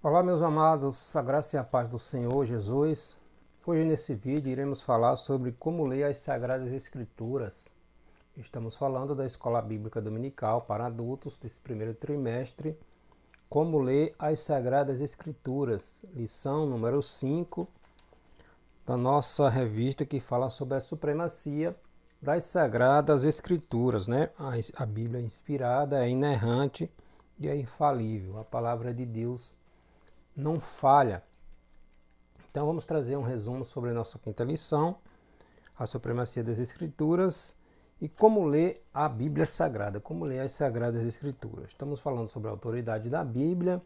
Olá, meus amados, a graça e a paz do Senhor Jesus. Hoje nesse vídeo iremos falar sobre como ler as Sagradas Escrituras. Estamos falando da Escola Bíblica Dominical para adultos desse primeiro trimestre. Como ler as Sagradas Escrituras, lição número 5 da nossa revista que fala sobre a supremacia das Sagradas Escrituras, né? A Bíblia é inspirada, é inerrante e é infalível. A palavra de Deus não falha. Então vamos trazer um resumo sobre a nossa quinta lição, a supremacia das Escrituras e como ler a Bíblia Sagrada, como ler as Sagradas Escrituras. Estamos falando sobre a autoridade da Bíblia,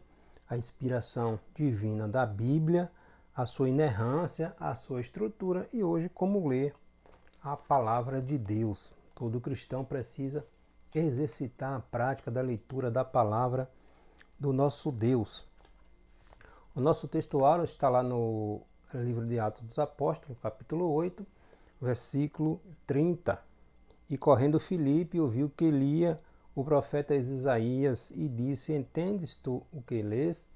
a inspiração divina da Bíblia, a sua inerrância, a sua estrutura e hoje como ler a palavra de Deus. Todo cristão precisa exercitar a prática da leitura da palavra do nosso Deus. O nosso textuário está lá no livro de Atos dos Apóstolos, capítulo 8, versículo 30. E correndo Filipe ouviu que lia o profeta Isaías e disse: Entendes tu o que lês?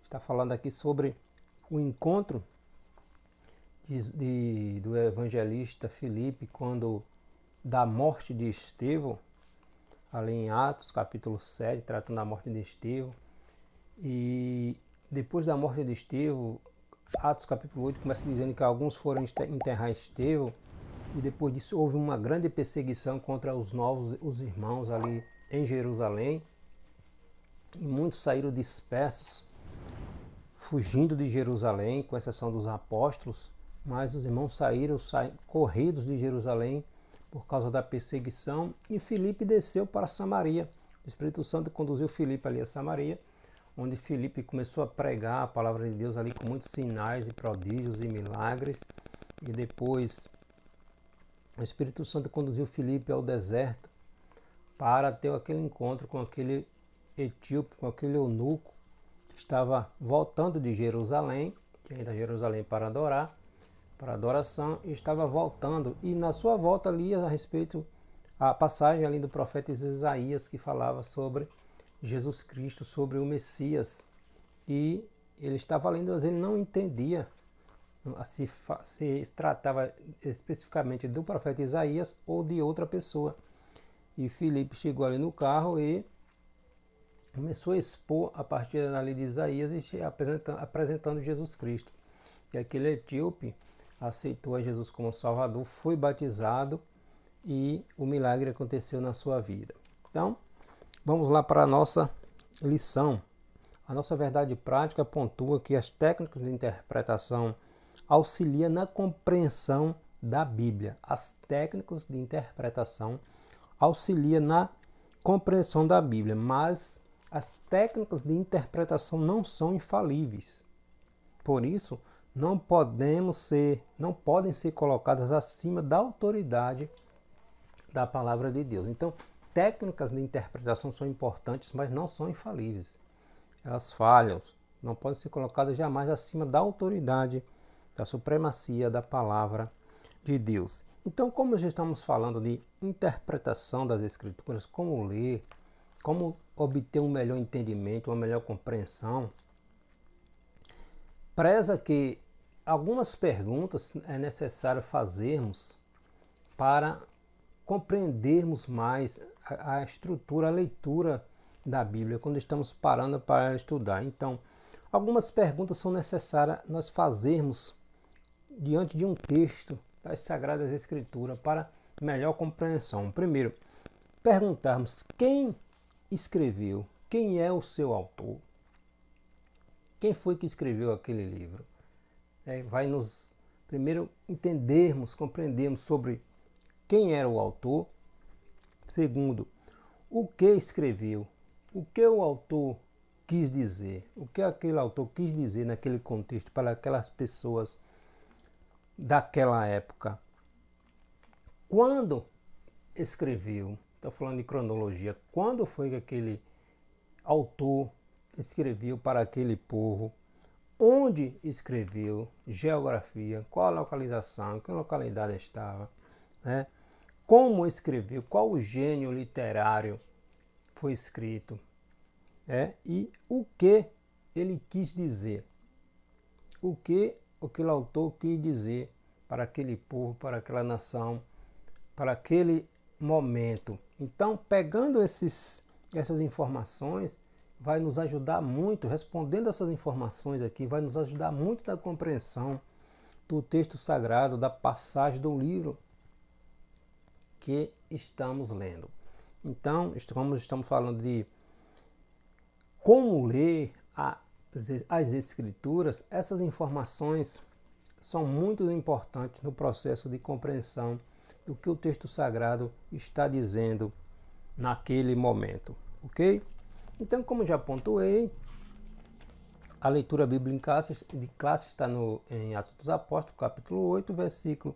Está falando aqui sobre o encontro do evangelista Filipe quando da morte de Estevão, ali em Atos, capítulo 7, tratando da morte de Estevão. E depois da morte de Estevão, Atos capítulo 8 começa dizendo que alguns foram enterrar Estevão e depois disso houve uma grande perseguição contra os irmãos ali em Jerusalém. E muitos saíram dispersos, fugindo de Jerusalém, com exceção dos apóstolos, mas os irmãos saíram corridos de Jerusalém por causa da perseguição e Filipe desceu para Samaria. O Espírito Santo conduziu Filipe ali a Samaria, onde Filipe começou a pregar a palavra de Deus ali com muitos sinais e prodígios e milagres. E depois o Espírito Santo conduziu Filipe ao deserto para ter aquele encontro com aquele etíope, com aquele eunuco que estava voltando de Jerusalém, que ainda Jerusalém para adorar, para adoração, e estava voltando. E na sua volta lia a respeito a passagem ali do profeta Isaías que falava sobre Jesus Cristo, sobre o Messias, e ele estava lendo, mas ele não entendia se tratava especificamente do profeta Isaías ou de outra pessoa. E Filipe chegou ali no carro e começou a expor a partir ali de Isaías e apresentando Jesus Cristo. E aquele etíope aceitou a Jesus como Salvador, foi batizado e o milagre aconteceu na sua vida. Então, vamos lá para a nossa lição. A nossa verdade prática pontua que as técnicas de interpretação auxiliam na compreensão da Bíblia. As técnicas de interpretação auxiliam na compreensão da Bíblia, mas as técnicas de interpretação não são infalíveis. Por isso, não podem ser colocadas acima da autoridade da palavra de Deus. Então, técnicas de interpretação são importantes, mas não são infalíveis. Elas falham, não podem ser colocadas jamais acima da autoridade, da supremacia da palavra de Deus. Então, como já estamos falando de interpretação das Escrituras, como ler, como obter um melhor entendimento, uma melhor compreensão, preza que algumas perguntas é necessário fazermos para compreendermos mais a estrutura, a leitura da Bíblia, quando estamos parando para estudar. Então, algumas perguntas são necessárias nós fazermos diante de um texto das Sagradas Escrituras para melhor compreensão. Primeiro, perguntarmos quem escreveu, quem é o seu autor, quem foi que escreveu aquele livro. Vai nos primeiro entendermos, compreendermos sobre quem era o autor. Segundo, o que escreveu, o que o autor quis dizer, o que aquele autor quis dizer naquele contexto para aquelas pessoas daquela época. Quando escreveu, estou falando de cronologia, quando foi que aquele autor escreveu para aquele povo, onde escreveu, geografia, qual a localização, que localidade estava, né? Como escreveu, qual o gênio literário foi escrito, e o que ele quis dizer, o que aquele autor quis dizer para aquele povo, para aquela nação, para aquele momento. Então, pegando essas informações, vai nos ajudar muito, respondendo essas informações aqui, vai nos ajudar muito na compreensão do texto sagrado, da passagem do livro que estamos lendo. Então, como estamos falando de como ler as Escrituras, essas informações são muito importantes no processo de compreensão do que o texto sagrado está dizendo naquele momento, ok? Então, como já pontuei, a leitura bíblica de classe está em Atos dos Apóstolos, capítulo 8, versículo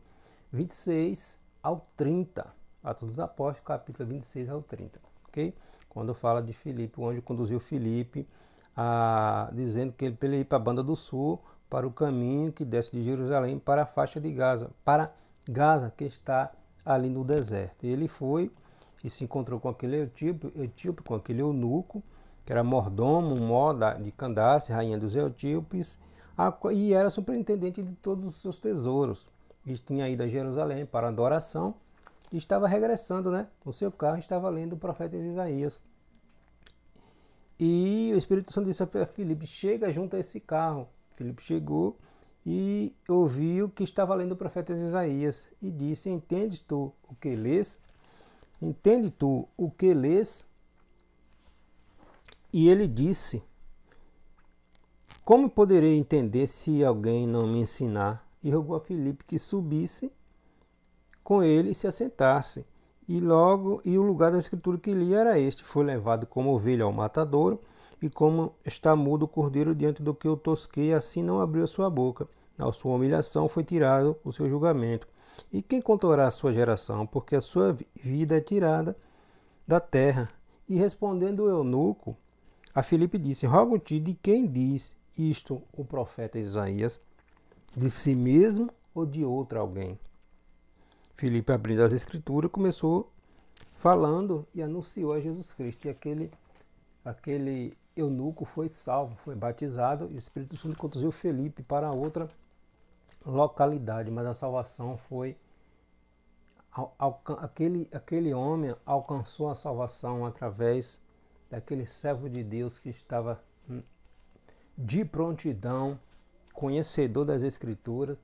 26 ao 30. Atos dos Apóstolos, capítulo 26 ao 30, ok? Quando fala de Filipe, o anjo conduziu Filipe, dizendo que ele ia para a banda do sul, para o caminho que desce de Jerusalém para a faixa de Gaza, para Gaza, que está ali no deserto. E ele foi e se encontrou com aquele etíope, com aquele eunuco, que era mordomo, de Candace, rainha dos etíopes, e era superintendente de todos os seus tesouros. E tinha ido a Jerusalém para adoração e estava regressando, né? No seu carro estava lendo o profeta Isaías. E o Espírito Santo disse a Filipe, chega junto a esse carro. Filipe chegou e ouviu que estava lendo o profeta Isaías e disse, entendes tu o que lês? Entende tu o que lês? E ele disse, como poderei entender se alguém não me ensinar? E rogou a Filipe que subisse com ele e se assentasse. E o lugar da escritura que li era este, foi levado como ovelha ao matadouro, e como está mudo o cordeiro diante do que o tosquei, assim não abriu a sua boca. Na sua humilhação foi tirado o seu julgamento. E quem contará a sua geração? Porque a sua vida é tirada da terra. E respondendo o eunuco, a Filipe disse, rogo-te, de quem diz isto o profeta Isaías? De si mesmo ou de outro alguém? Filipe, abrindo as escrituras, começou falando e anunciou a Jesus Cristo. E aquele eunuco foi salvo, foi batizado, e o Espírito Santo conduziu Filipe para outra localidade, mas a salvação foi... Aquele homem alcançou a salvação através daquele servo de Deus que estava de prontidão, conhecedor das Escrituras.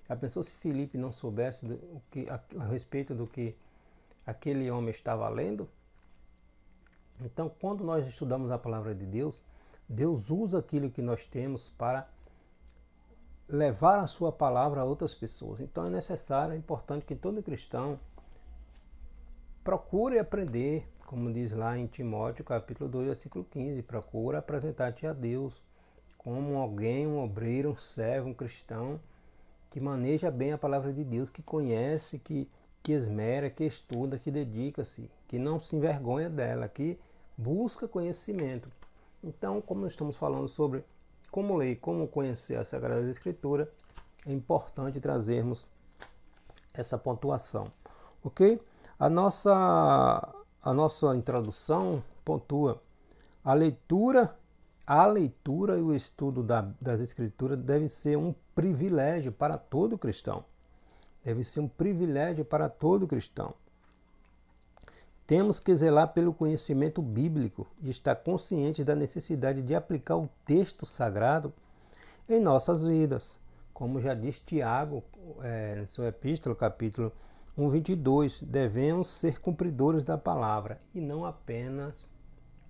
Já pensou se Filipe não soubesse a respeito do que aquele homem estava lendo? Então, quando nós estudamos a palavra de Deus, Deus usa aquilo que nós temos para levar a sua palavra a outras pessoas. Então é necessário, é importante que todo cristão procure aprender, como diz lá em Timóteo, capítulo 2, versículo 15, procura apresentar-te a Deus como alguém, um obreiro, um servo, um cristão, que maneja bem a palavra de Deus, que conhece, que esmera, que estuda, que dedica-se, que não se envergonha dela, que busca conhecimento. Então, como nós estamos falando sobre como ler, como conhecer a Sagrada Escritura, é importante trazermos essa pontuação, ok? A nossa introdução pontua a leitura e o estudo das Escrituras deve ser um privilégio para todo cristão. Deve ser um privilégio para todo cristão. Temos que zelar pelo conhecimento bíblico e estar conscientes da necessidade de aplicar o texto sagrado em nossas vidas. Como já diz Tiago, em sua epístola, capítulo 1, 22, devemos ser cumpridores da palavra e não apenas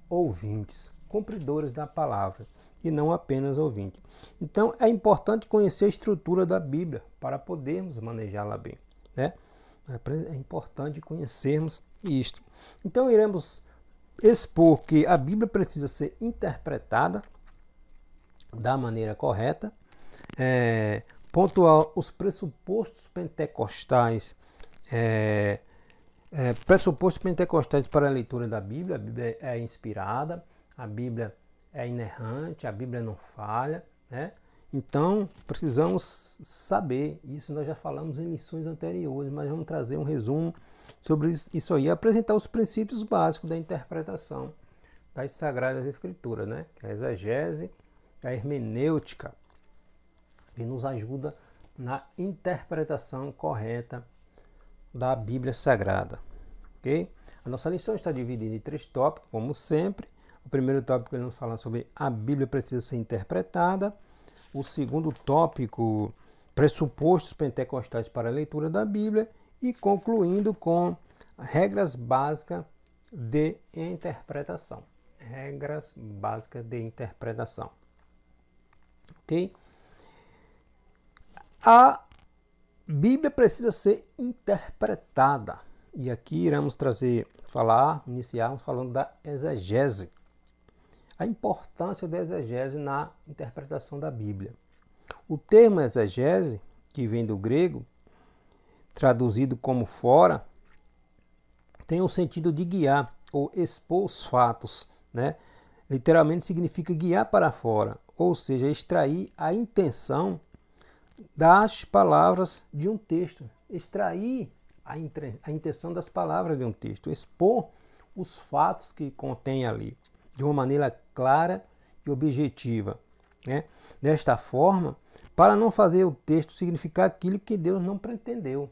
ouvintes. Cumpridores da palavra e não apenas ouvintes. Então, é importante conhecer a estrutura da Bíblia para podermos manejá-la bem, né? É importante conhecermos isto. Então, iremos expor que a Bíblia precisa ser interpretada da maneira correta, pontuar os pressupostos pentecostais, pressupostos pentecostais para a leitura da Bíblia. A Bíblia é inspirada, a Bíblia é inerrante, a Bíblia não falha, né? Então, precisamos saber, isso nós já falamos em lições anteriores, mas vamos trazer um resumo sobre isso aí, apresentar os princípios básicos da interpretação das Sagradas Escrituras, né? A exegese a hermenêutica, que nos ajuda na interpretação correta da Bíblia Sagrada. Ok? A nossa lição está dividida em 3 tópicos, como sempre. O primeiro tópico ele nos fala sobre a Bíblia precisa ser interpretada. O segundo tópico, pressupostos pentecostais para a leitura da Bíblia. E concluindo com regras básicas de interpretação. Regras básicas de interpretação. Ok? A Bíblia precisa ser interpretada. E aqui iremos iniciarmos falando da exegese. A importância da exegese na interpretação da Bíblia. O termo exegese, que vem do grego, traduzido como fora, tem o sentido de guiar ou expor os fatos, né? Literalmente significa guiar para fora, ou seja, extrair a intenção das palavras de um texto, extrair a intenção das palavras de um texto, expor os fatos que contém ali, de uma maneira clara e objetiva, né? Desta forma, para não fazer o texto significar aquilo que Deus não pretendeu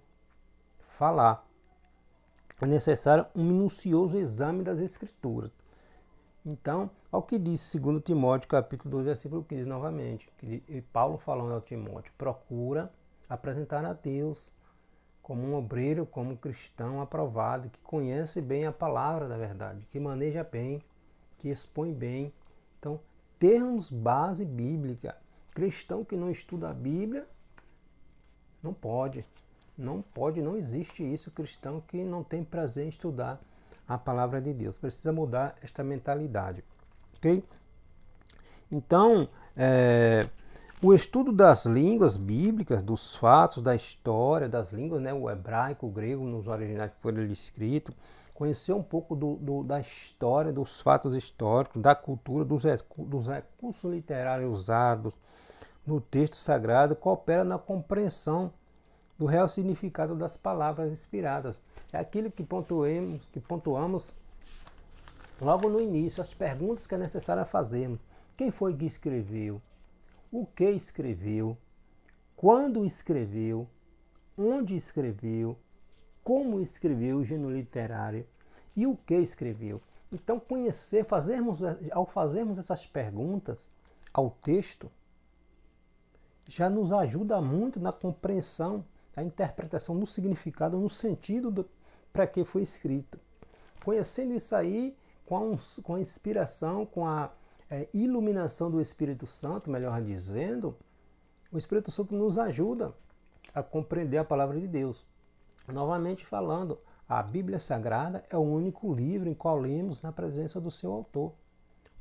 falar, é necessário um minucioso exame das Escrituras. Então, ao que diz 2 Timóteo, capítulo 2, versículo 15, novamente, que Paulo falando ao Timóteo, procura apresentar a Deus como um obreiro, como um cristão aprovado, que conhece bem a palavra da verdade, que maneja bem, que expõe bem. Então, termos base bíblica. Cristão que não estuda a Bíblia, não pode, não existe isso, cristão que não tem prazer em estudar a palavra de Deus. Precisa mudar esta mentalidade, ok? Então, o estudo das línguas bíblicas, dos fatos, da história, das línguas, né, o hebraico, o grego, nos originais que foram escritos, conhecer um pouco da história, dos fatos históricos, da cultura, dos recursos literários usados no texto sagrado, coopera na compreensão do real significado das palavras inspiradas. É aquilo que pontuamos logo no início, as perguntas que é necessário fazermos. Quem foi que escreveu? O que escreveu? Quando escreveu? Onde escreveu? Como escreveu o gênero literário? E o que escreveu? Então, ao fazermos essas perguntas ao texto, já nos ajuda muito na compreensão, na interpretação, no significado, no sentido para que foi escrito. Conhecendo isso aí, com a inspiração, com a iluminação do Espírito Santo, melhor dizendo, o Espírito Santo nos ajuda a compreender a palavra de Deus. Novamente falando, a Bíblia Sagrada é o único livro em qual lemos na presença do seu autor,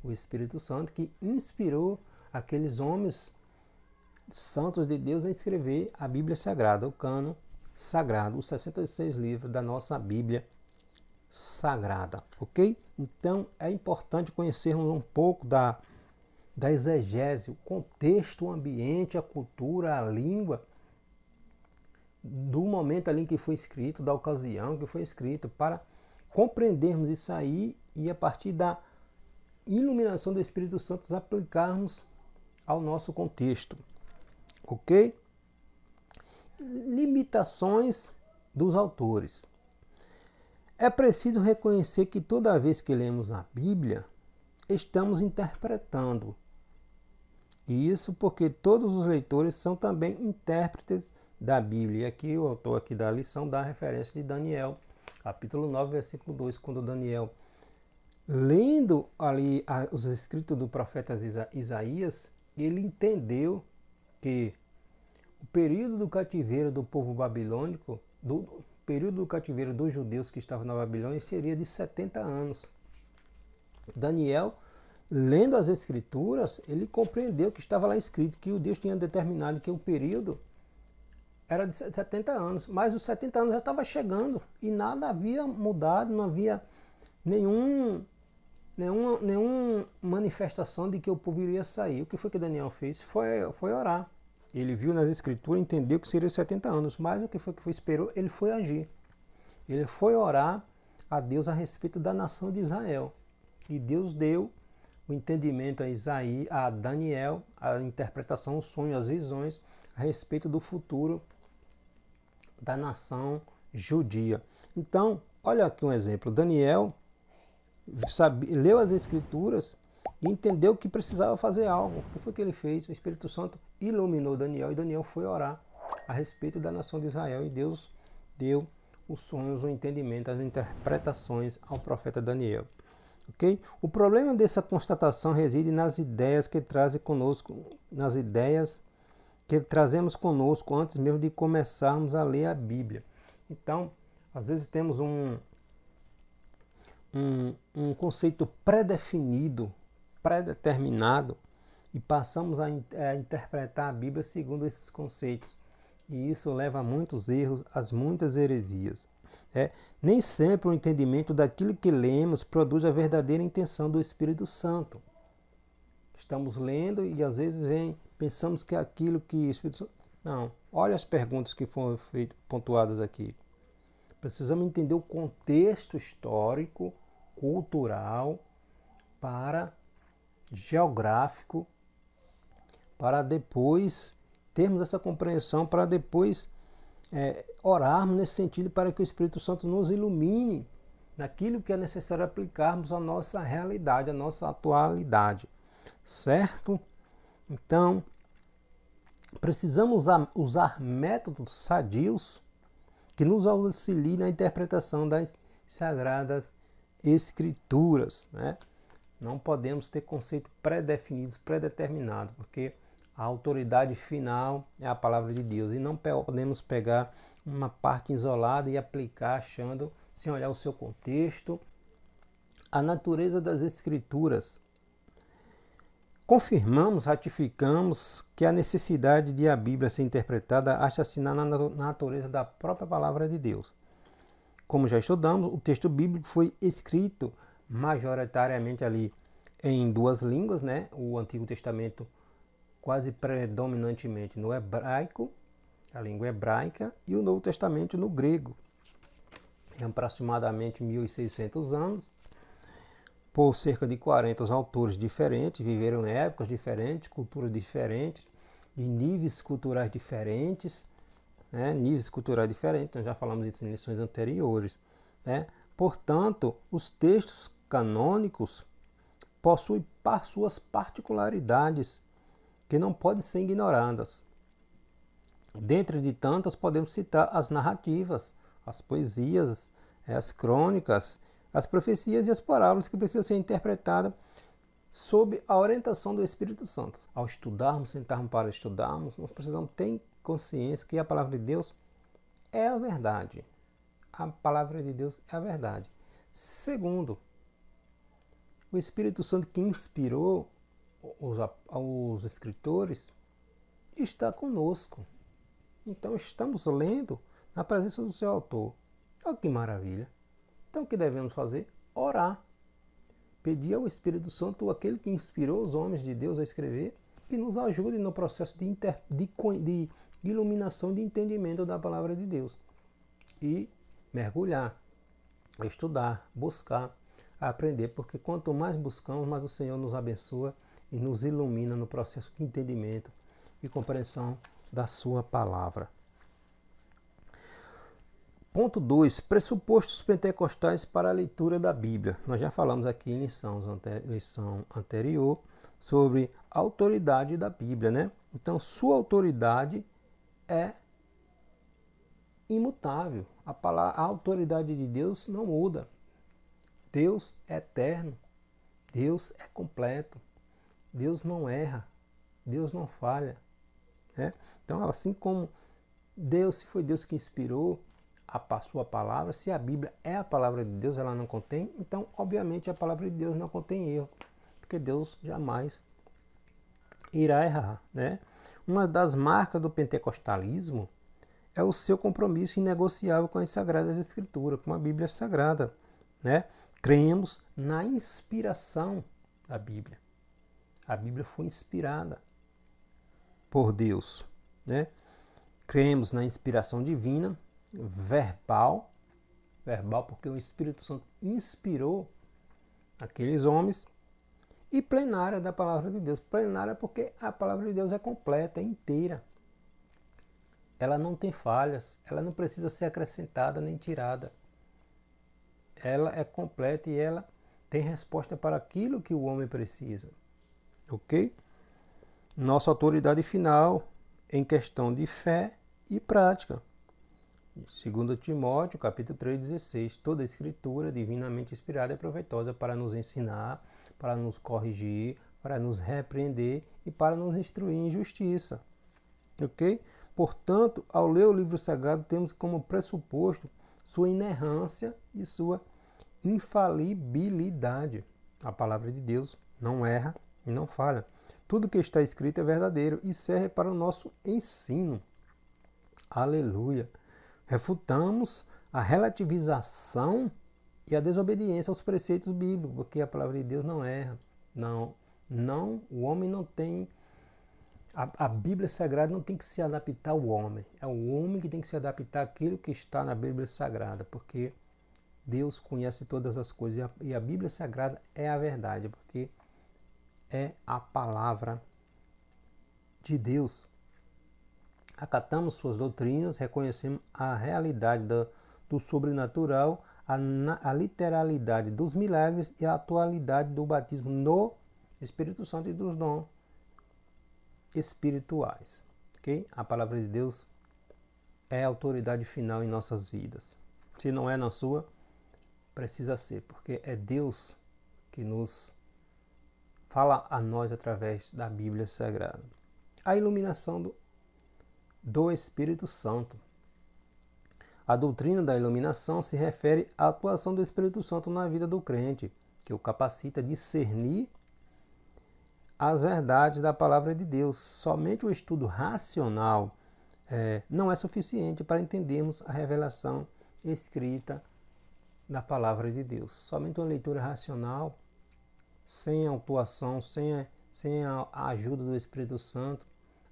o Espírito Santo, que inspirou aqueles homens santos de Deus a escrever a Bíblia Sagrada, o cânon sagrado, os 66 livros da nossa Bíblia Sagrada, ok? Então é importante conhecermos um pouco da exegese, o contexto, o ambiente, a cultura, a língua, do momento ali em que foi escrito, da ocasião que foi escrito, para compreendermos isso aí e a partir da iluminação do Espírito Santo aplicarmos ao nosso contexto. Ok? Limitações dos autores. É preciso reconhecer que toda vez que lemos a Bíblia, estamos interpretando. E isso porque todos os leitores são também intérpretes da Bíblia. E aqui o autor aqui da lição dá a referência de Daniel, capítulo 9, versículo 2, quando Daniel, lendo ali os escritos do profeta Isaías, ele entendeu que o período do cativeiro do povo babilônico, do período do cativeiro dos judeus que estavam na Babilônia, seria de 70 anos. Daniel, lendo as escrituras, ele compreendeu que estava lá escrito que o Deus tinha determinado que o período era de 70 anos, mas os 70 anos já estava chegando e nada havia mudado, não havia nenhuma manifestação de que o povo iria sair. O que foi que Daniel fez? Foi orar. Ele viu nas escrituras, entendeu que seria 70 anos, mas o que foi esperou? Ele foi agir. Ele foi orar a Deus a respeito da nação de Israel. E Deus deu o entendimento a Isaías, a Daniel, a interpretação, o sonho, as visões a respeito do futuro da nação judia. Então, olha aqui um exemplo. Daniel leu as escrituras e entendeu que precisava fazer algo. O que foi que ele fez? O Espírito Santo iluminou Daniel e Daniel foi orar a respeito da nação de Israel e Deus deu os sonhos, o entendimento, as interpretações ao profeta Daniel. Okay? O problema dessa constatação reside nas ideias que trazem conosco, nas ideias que trazemos conosco antes mesmo de começarmos a ler a Bíblia. Então, às vezes temos um conceito pré-definido, pré-determinado, e passamos a interpretar a Bíblia segundo esses conceitos. E isso leva a muitos erros, a muitas heresias. Nem sempre o entendimento daquilo que lemos produz a verdadeira intenção do Espírito Santo. Estamos lendo e às vezes pensamos que é aquilo que o Espírito Santo... Não, olha as perguntas que foram pontuadas aqui. Precisamos entender o contexto histórico, cultural, geográfico, para depois termos essa compreensão, para depois orarmos nesse sentido para que o Espírito Santo nos ilumine naquilo que é necessário aplicarmos à nossa realidade, à nossa atualidade. Certo? Então, precisamos usar métodos sadios que nos auxiliem na interpretação das Sagradas Escrituras. Né? Não podemos ter conceitos pré-definidos, pré-determinados, porque a autoridade final é a palavra de Deus. E não podemos pegar uma parte isolada e aplicar achando, sem olhar o seu contexto, a natureza das Escrituras. Confirmamos, ratificamos que a necessidade de a Bíblia ser interpretada acha-se na natureza da própria palavra de Deus. Como já estudamos, o texto bíblico foi escrito majoritariamente ali em duas línguas, né? O Antigo Testamento quase predominantemente no hebraico, a língua hebraica, e o Novo Testamento no grego. Em aproximadamente 1.600 anos, por cerca de 40 autores diferentes, viveram em épocas diferentes, culturas diferentes, de níveis culturais diferentes, né? Níveis culturais diferentes, nós já falamos disso em lições anteriores. Né? Portanto, os textos canônicos possuem suas particularidades que não podem ser ignoradas. Dentre de tantas, podemos citar as narrativas, as poesias, as crônicas, as profecias e as parábolas que precisam ser interpretadas sob a orientação do Espírito Santo. Ao estudarmos, sentarmos para estudarmos, nós precisamos ter consciência que a palavra de Deus é a verdade. A palavra de Deus é a verdade. Segundo, o Espírito Santo que inspirou os escritores está conosco. Então estamos lendo na presença do seu autor. Olha que maravilha. Então o que devemos fazer? Orar. Pedir ao Espírito Santo, aquele que inspirou os homens de Deus a escrever, que nos ajude no processo de iluminação, de entendimento da palavra de Deus. E mergulhar, estudar, buscar, aprender, porque quanto mais buscamos, mais o Senhor nos abençoa e nos ilumina no processo de entendimento e compreensão da sua palavra. Ponto 2. Pressupostos pentecostais para a leitura da Bíblia. Nós já falamos aqui em lição anterior sobre a autoridade da Bíblia, né? Então, sua autoridade é imutável. A autoridade de Deus não muda. Deus é eterno. Deus é completo. Deus não erra. Deus não falha. Né? Então, assim como Deus, se foi Deus que inspirou a sua palavra, se a Bíblia é a palavra de Deus, ela não contém, então, obviamente, a palavra de Deus não contém erro, porque Deus jamais irá errar. Né? Uma das marcas do pentecostalismo é o seu compromisso inegociável com as Sagradas Escrituras, com a Bíblia Sagrada. Né? Cremos na inspiração da Bíblia. A Bíblia foi inspirada por Deus. Né? Cremos na inspiração divina, verbal porque o Espírito Santo inspirou aqueles homens e plenária da palavra de Deus. Plenária porque a palavra de Deus é completa, é inteira. Ela não tem falhas, ela não precisa ser acrescentada nem tirada. Ela é completa e ela tem resposta para aquilo que o homem precisa. Ok? Nossa autoridade final em questão de fé e prática. 2 Timóteo, capítulo 3,16. Toda a escritura divinamente inspirada é proveitosa para nos ensinar, para nos corrigir, para nos repreender e para nos instruir em justiça. Ok? Portanto, ao ler o livro sagrado, temos como pressuposto sua inerrância e sua infalibilidade. A palavra de Deus não erra e não falha. Tudo que está escrito é verdadeiro e serve para o nosso ensino. Aleluia! Refutamos a relativização e a desobediência aos preceitos bíblicos, porque a palavra de Deus não erra. Não, o homem não tem... A Bíblia Sagrada não tem que se adaptar ao homem. É o homem que tem que se adaptar àquilo que está na Bíblia Sagrada, porque Deus conhece todas as coisas e a Bíblia Sagrada é a verdade, porque é a palavra de Deus. Acatamos suas doutrinas, reconhecemos a realidade do sobrenatural, a literalidade dos milagres e a atualidade do batismo no Espírito Santo e dos dons espirituais. Okay? A palavra de Deus é a autoridade final em nossas vidas. Se não é na sua, precisa ser, porque é Deus que nos fala a nós através da Bíblia Sagrada. A iluminação do Espírito Santo. A doutrina da iluminação se refere à atuação do Espírito Santo na vida do crente, que o capacita a discernir as verdades da palavra de Deus. Somente o estudo racional não é suficiente para entendermos a revelação escrita da palavra de Deus. Somente uma leitura racional, sem atuação, sem a ajuda do Espírito Santo,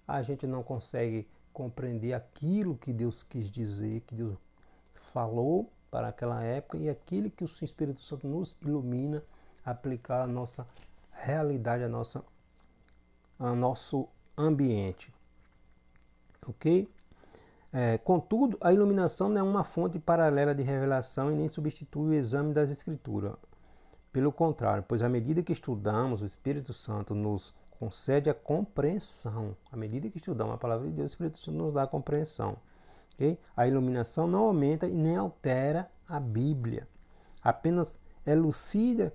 a gente não consegue compreender aquilo que Deus quis dizer, que Deus falou para aquela época e aquilo que o Espírito Santo nos ilumina a aplicar a nossa realidade, ao nosso ambiente. Ok? Contudo, a iluminação não é uma fonte paralela de revelação e nem substitui o exame das Escrituras. Pelo contrário, pois à medida que estudamos, o Espírito Santo nos concede a compreensão. À medida que estudamos a palavra de Deus, o Espírito Santo nos dá a compreensão. Okay? A iluminação não aumenta e nem altera a Bíblia. Apenas elucida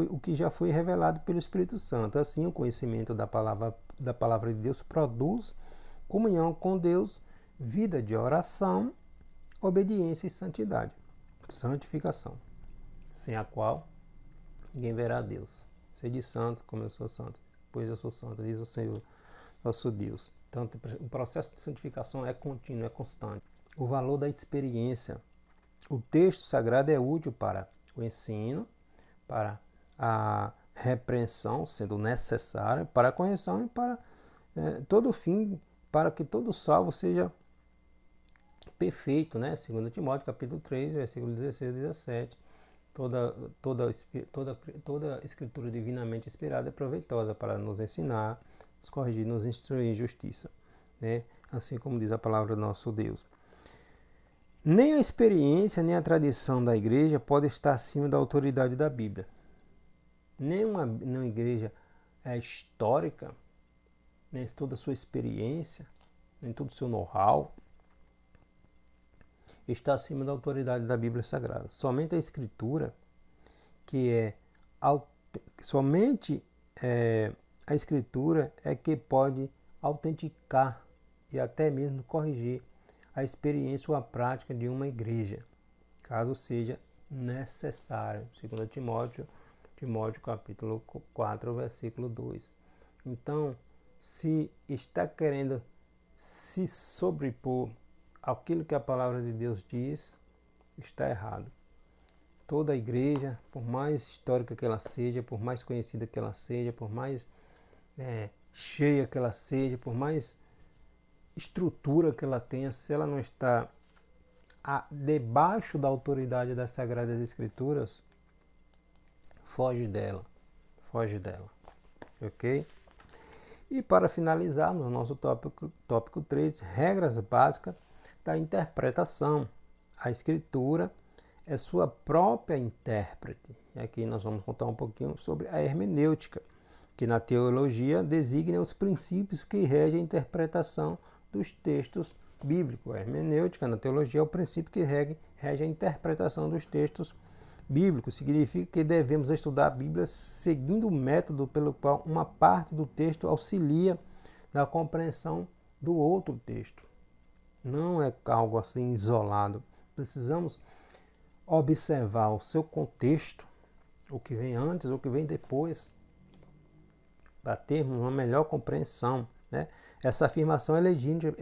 o que já foi revelado pelo Espírito Santo. Assim, o conhecimento da palavra de Deus produz comunhão com Deus, vida de oração, obediência e santidade. Santificação, sem a qual ninguém verá a Deus. Sede santo como eu sou santo, pois eu sou santo, diz o Senhor, nosso Deus. Então, o processo de santificação é contínuo, é constante. O valor da experiência. O texto sagrado é útil para o ensino, para a repreensão, sendo necessária, para a correção e para todo fim, para que todo salvo seja perfeito, né? 2 Timóteo, capítulo 3, versículo 16 e 17. Toda escritura divinamente inspirada é proveitosa para nos ensinar, nos corrigir, nos instruir em justiça, né? Assim como diz a palavra do nosso Deus. Nem a experiência, nem a tradição da igreja pode estar acima da autoridade da Bíblia. Nem uma igreja histórica, nem toda a sua experiência, nem todo o seu know-how está acima da autoridade da Bíblia Sagrada. Somente a Escritura, a Escritura é que pode autenticar e até mesmo corrigir a experiência ou a prática de uma igreja, caso seja necessário. 2 Timóteo capítulo 4, versículo 2. Então, se está querendo se sobrepor aquilo que a palavra de Deus diz, está errado. Toda igreja, por mais histórica que ela seja, por mais conhecida que ela seja, por mais cheia que ela seja, por mais estrutura que ela tenha, se ela não está debaixo da autoridade das Sagradas Escrituras, foge dela. foge dela. Ok? E para finalizar, no nosso tópico 3, regras básicas da interpretação. A escritura é sua própria intérprete. E aqui nós vamos contar um pouquinho sobre a hermenêutica, que na teologia designa os princípios que regem a interpretação dos textos bíblicos. A hermenêutica na teologia é o princípio que rege a interpretação dos textos bíblicos. Significa que devemos estudar a Bíblia seguindo o método pelo qual uma parte do texto auxilia na compreensão do outro texto. Não é algo assim isolado. Precisamos observar o seu contexto, o que vem antes, o que vem depois, para termos uma melhor compreensão, né? Essa afirmação é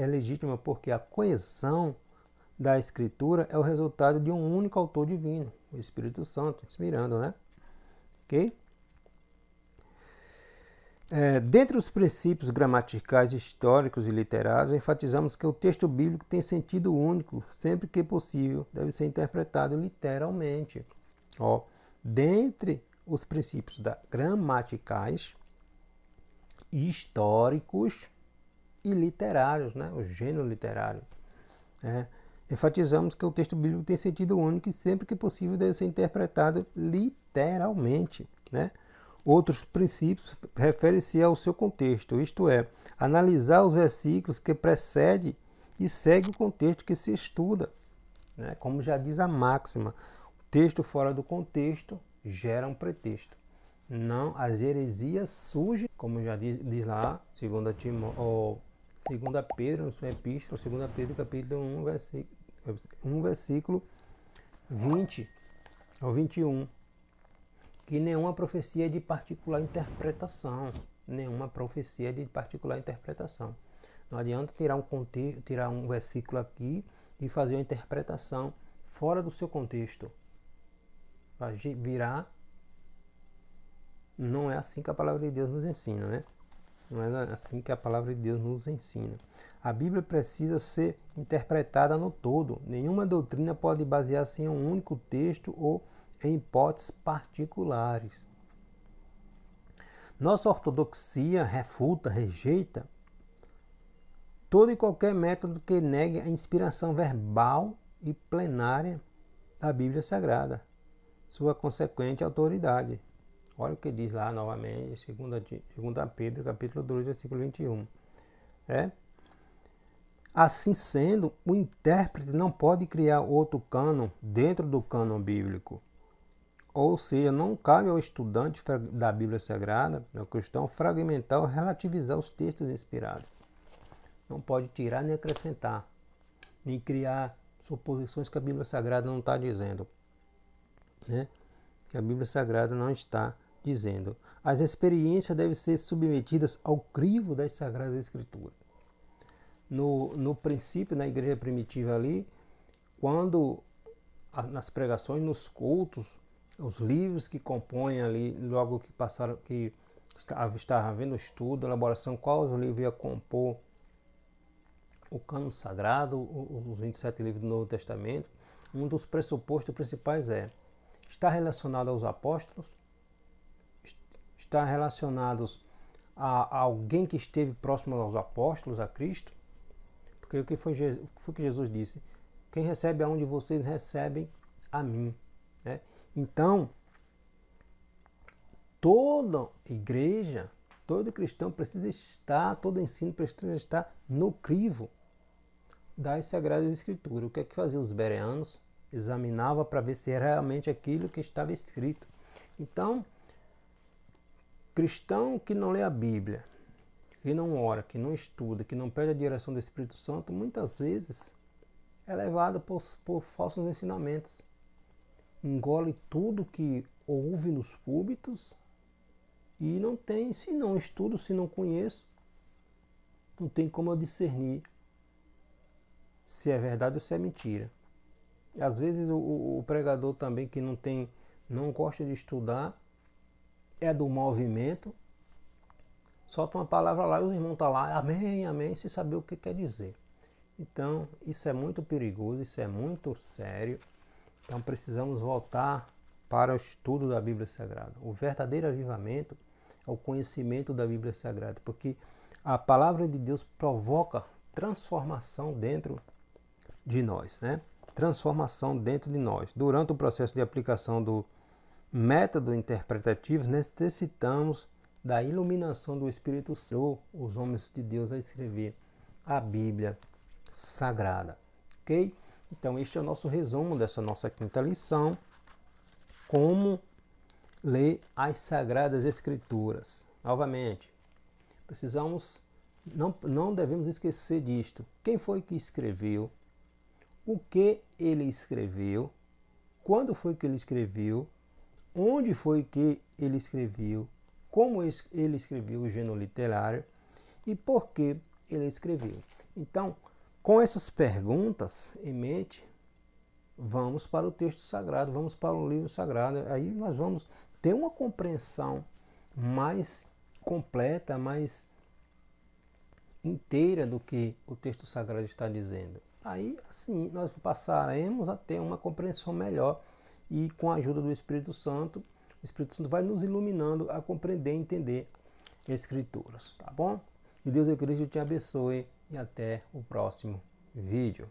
legítima porque a coesão da Escritura é o resultado de um único autor divino, o Espírito Santo, inspirando, né? Ok? Dentre os princípios gramaticais, históricos e literários, enfatizamos que o texto bíblico tem sentido único, sempre que possível, deve ser interpretado literalmente. Dentre os princípios gramaticais, históricos e literários, né? O gênero literário. Enfatizamos que o texto bíblico tem sentido único e sempre que possível deve ser interpretado literalmente, né? Outros princípios referem-se ao seu contexto, isto é, analisar os versículos que precedem e segue o contexto que se estuda, né? Como já diz a máxima, texto fora do contexto gera um pretexto. Não, as heresias surgem, como já diz lá, 2 Pedro, na sua epístola, 2 Pedro capítulo 1, versículo 20 ao 21, que nenhuma profecia é de particular interpretação. Nenhuma profecia é de particular interpretação. Não adianta tirar um versículo aqui e fazer uma interpretação fora do seu contexto. Vai virar. Não é assim que a palavra de Deus nos ensina, né? Não é assim que a palavra de Deus nos ensina. A Bíblia precisa ser interpretada no todo. Nenhuma doutrina pode basear-se em um único texto ou em hipóteses particulares. Nossa ortodoxia refuta, rejeita todo e qualquer método que negue a inspiração verbal e plenária da Bíblia Sagrada, sua consequente autoridade. Olha o que diz lá novamente, 2 Pedro, capítulo 2, versículo 21. Assim sendo, o intérprete não pode criar outro cânon dentro do cânon bíblico. Ou seja, não cabe ao estudante da Bíblia Sagrada, ao cristão, fragmentar ou relativizar os textos inspirados. Não pode tirar nem acrescentar, nem criar suposições que a Bíblia Sagrada não está dizendo, né? Que a Bíblia Sagrada não está dizendo. As experiências devem ser submetidas ao crivo das Sagradas Escrituras. No princípio, na igreja primitiva ali, quando nas pregações, nos cultos, os livros que compõem ali, logo que passaram, que estava havendo estudo, elaboração, qual o livro ia compor o cânon sagrado, os 27 livros do Novo Testamento, um dos pressupostos principais está relacionado aos apóstolos, está relacionados a alguém que esteve próximo aos apóstolos, a Cristo, porque o que foi que Jesus disse? Quem recebe a um de vocês, recebem a mim. Né? Então, toda igreja, todo cristão precisa estar, todo ensino precisa estar no crivo das Sagradas Escrituras. O que é que faziam os bereanos? Examinava para ver se era realmente aquilo que estava escrito. Então, cristão que não lê a Bíblia, que não ora, que não estuda, que não pede a direção do Espírito Santo, muitas vezes é levado por falsos ensinamentos. Engole tudo que ouve nos púlpitos e não tem, se não estudo, se não conheço, não tem como eu discernir se é verdade ou se é mentira. Às vezes o pregador também que não gosta de estudar, é do movimento, solta uma palavra lá e os irmãos estão lá, amém, amém, sem saber o que quer dizer. Então, isso é muito perigoso, isso é muito sério. Então, precisamos voltar para o estudo da Bíblia Sagrada. O verdadeiro avivamento é o conhecimento da Bíblia Sagrada, porque a palavra de Deus provoca transformação dentro de nós, né? Transformação dentro de nós. Durante o processo de aplicação do método interpretativo, necessitamos da iluminação do Espírito Santo, os homens de Deus a escrever a Bíblia Sagrada, ok? Então este é o nosso resumo dessa nossa quinta lição, como ler as Sagradas Escrituras. Novamente, não devemos esquecer disto. Quem foi que escreveu? O que ele escreveu? Quando foi que ele escreveu? Onde foi que ele escreveu? Como ele escreveu o gênero literário? E por que ele escreveu? Então, com essas perguntas em mente, vamos para o texto sagrado, vamos para o livro sagrado. Aí nós vamos ter uma compreensão mais completa, mais inteira do que o texto sagrado está dizendo. Aí, assim, nós passaremos a ter uma compreensão melhor e com a ajuda do Espírito Santo, o Espírito Santo vai nos iluminando a compreender e entender Escrituras, tá bom? Que Deus e Cristo te abençoe e até o próximo vídeo.